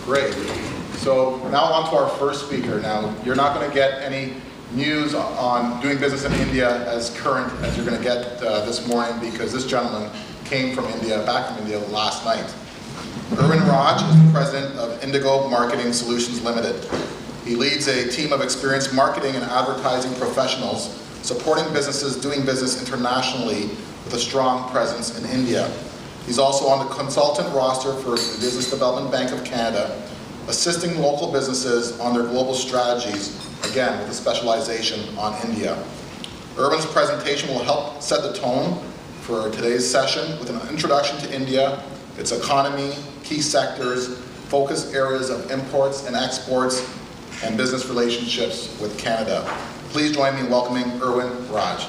Great. So now on to our first speaker. Now, you're not going to get any news on doing business in India as current as you're going to get this morning, because this gentleman came from India, back from India last night. Irwin Raj is the president of Indigo Marketing Solutions Limited. He leads a team of experienced marketing and advertising professionals supporting businesses doing business internationally with a strong presence in India. He's also on the consultant roster for the Business Development Bank of Canada, assisting local businesses on their global strategies, again with a specialization on India. Irwin's presentation will help set the tone for today's session with an introduction to India, its economy, key sectors, focus areas of imports and exports, and business relationships with Canada. Please join me in welcoming Irwin Raj.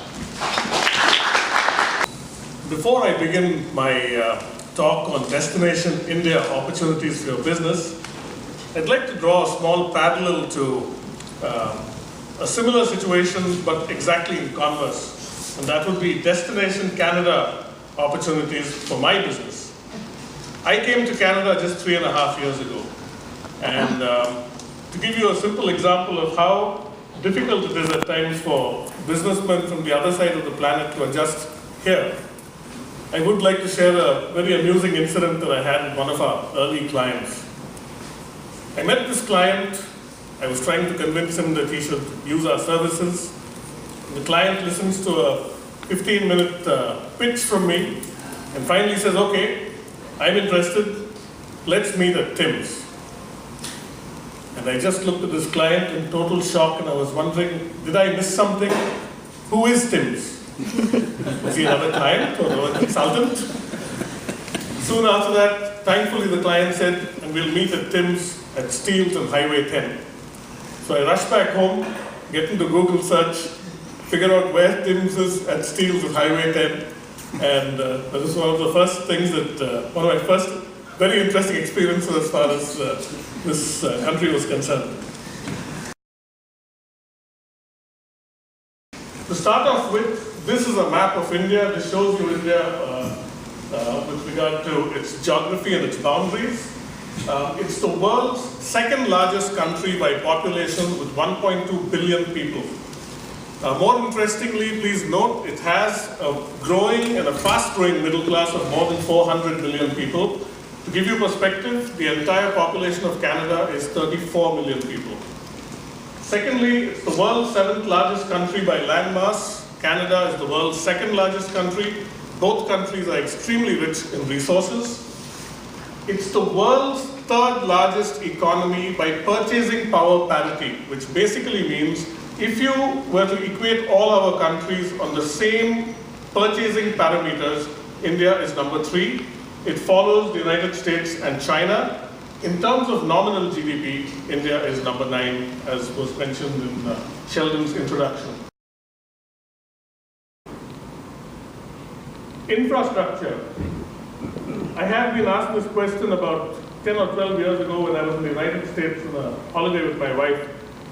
Before I begin my talk on Destination India Opportunities for Your Business, I'd like to draw a small parallel to a similar situation, but exactly in converse, and that would be Destination Canada Opportunities for my business. I came to Canada just 3.5 years ago, and to give you a simple example of how difficult it is at times for businessmen from the other side of the planet to adjust here, I would like to share a very amusing incident that I had with one of our early clients. I met this client. I was trying to convince him that he should use our services. The client listens to a 15-minute pitch from me and finally says, okay, I'm interested, let's meet at Tim's. And I just looked at this client in total shock, and I was wondering, did I miss something? Who is Tim's? Was he another client or another consultant? Soon after that, thankfully the client said, and we'll meet at Tim's at Steeles and Highway 10. So I rushed back home, get into Google search, figure out where Tim's is at Steeles and Highway 10, and that was one of the first things that, one of my first very interesting experiences as far as this country was concerned. To start off with, this is a map of India. This shows you India with regard to its geography and its boundaries. It's the world's second largest country by population with 1.2 billion people. More interestingly, please note, it has a growing and a fast-growing middle class of more than 400 million people. To give you perspective, the entire population of Canada is 34 million people. Secondly, it's the world's 7th largest country by land mass. Canada is the world's 2nd largest country. Both countries are extremely rich in resources. It's the world's 3rd largest economy by purchasing power parity, which basically means if you were to equate all our countries on the same purchasing parameters, India is number 3. It follows the United States and China. In terms of nominal GDP, India is number 9, as was mentioned in Sheldon's introduction. Infrastructure. I have been asked this question about 10 or 12 years ago when I was in the United States on a holiday with my wife.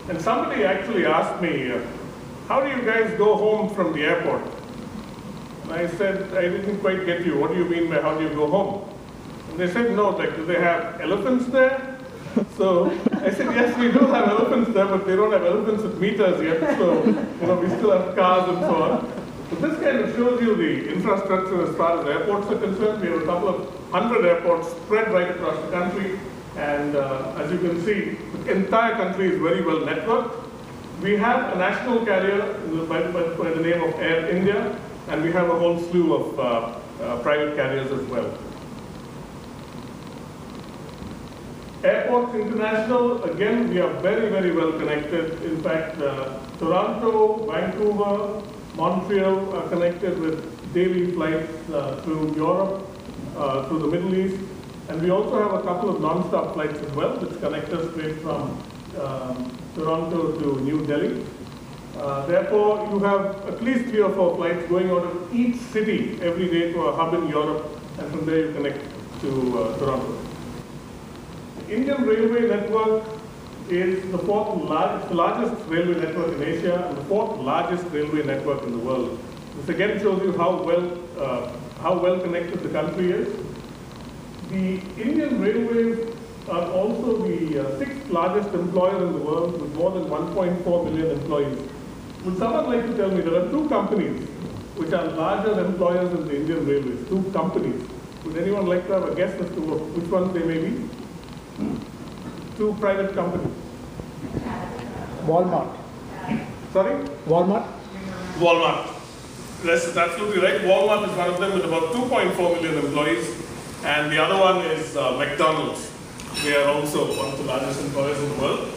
And somebody actually asked me, how do you guys go home from the airport? And I said, I didn't quite get you. What do you mean by how do you go home? And they said, no, like, do they have elephants there? So I said, yes, we do have elephants there, but they don't have elephants with meters yet. So, we still have cars and so on. So this kind of shows you the infrastructure as far as airports are concerned. We have a couple of 100 airports spread right across the country. And as you can see, the entire country is very well networked. We have a national carrier by the name of Air India, and we have a whole slew of private carriers as well. Airports International, again, we are very, very well connected. In fact, Toronto, Vancouver, Montreal are connected with daily flights through Europe, through the Middle East. And we also have a couple of non-stop flights as well, which connect us straight from Toronto to New Delhi. Therefore, you have at least 3 or 4 flights going out of each city every day to a hub in Europe, and from there you connect to Toronto. The Indian Railway Network is the largest railway network in Asia and the 4th largest railway network in the world. This again shows you how well connected the country is. The Indian Railways are also the sixth largest employer in the world with more than 1.4 million employees. Would someone like to tell me, there are two companies which are larger employers in the Indian Railways, two companies. Would anyone like to have a guess as to which ones they may be? Two private companies. Walmart. Sorry? Walmart. Walmart. That's absolutely right. Walmart is one of them with about 2.4 million employees. And the other one is McDonald's. They are also one of the largest employers in the world.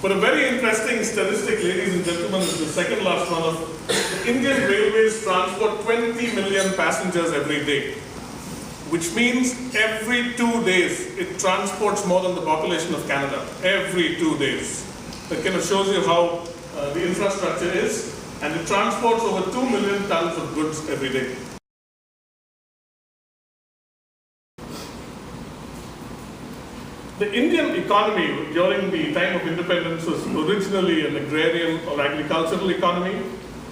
But a very interesting statistic, ladies and gentlemen, is the second last one of the Indian Railways transport 20 million passengers every day, which means every 2 days it transports more than the population of Canada. Every 2 days. That kind of shows you how the infrastructure is, and it transports over 2 million tons of goods every day. The Indian economy during the time of independence was originally an agrarian or agricultural economy.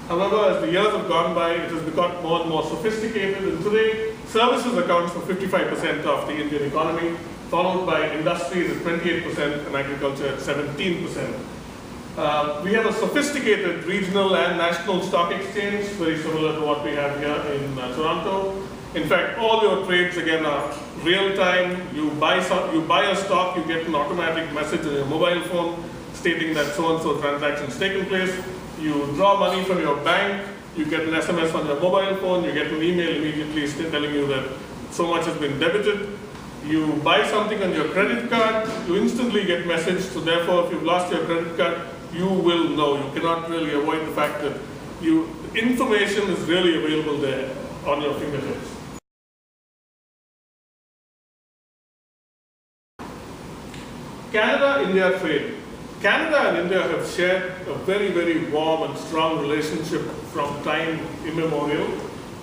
However, as the years have gone by, it has become more and more sophisticated, and today services account for 55% of the Indian economy, followed by industries at 28% and agriculture at 17%. We have a sophisticated regional and national stock exchange, very similar to what we have here in Toronto. In fact, all your trades again are real time. You buy a stock, you get an automatic message on your mobile phone stating that so-and-so transaction has taken place. You draw money from your bank, you get an SMS on your mobile phone, you get an email immediately telling you that so much has been debited. You buy something on your credit card, you instantly get message. So therefore, if you've lost your credit card, you will know. You cannot really avoid the fact that information is really available there on your fingertips. Canada-India trade. Canada and India have shared a very, very warm and strong relationship from time immemorial.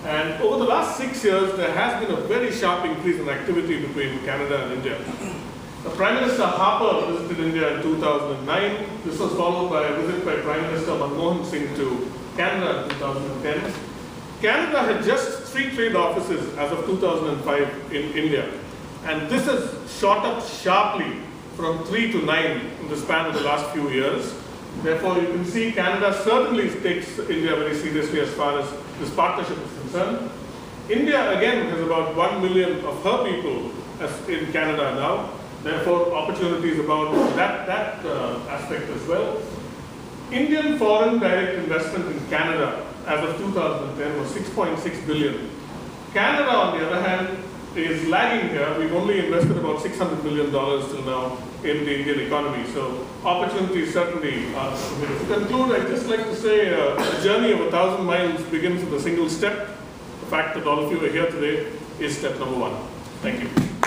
And over the last 6 years, there has been a very sharp increase in activity between Canada and India. Prime Minister Harper visited India in 2009. This was followed by a visit by Prime Minister Manmohan Singh to Canada in 2010. Canada had just 3 trade offices as of 2005 in India. And this has shot up sharply from 3 to 9 in the span of the last few years. Therefore, you can see Canada certainly takes India very seriously as far as this partnership is concerned. India, again, has about 1 million of her people in Canada now. Therefore, opportunities about that aspect as well. Indian foreign direct investment in Canada as of 2010 was 6.6 billion. Canada, on the other hand, is lagging here. We've only invested about $600 million till now in the Indian economy. So opportunities certainly are. To conclude, I'd just like to say a journey of 1,000 miles begins with a single step. The fact that all of you are here today is step number 1. Thank you.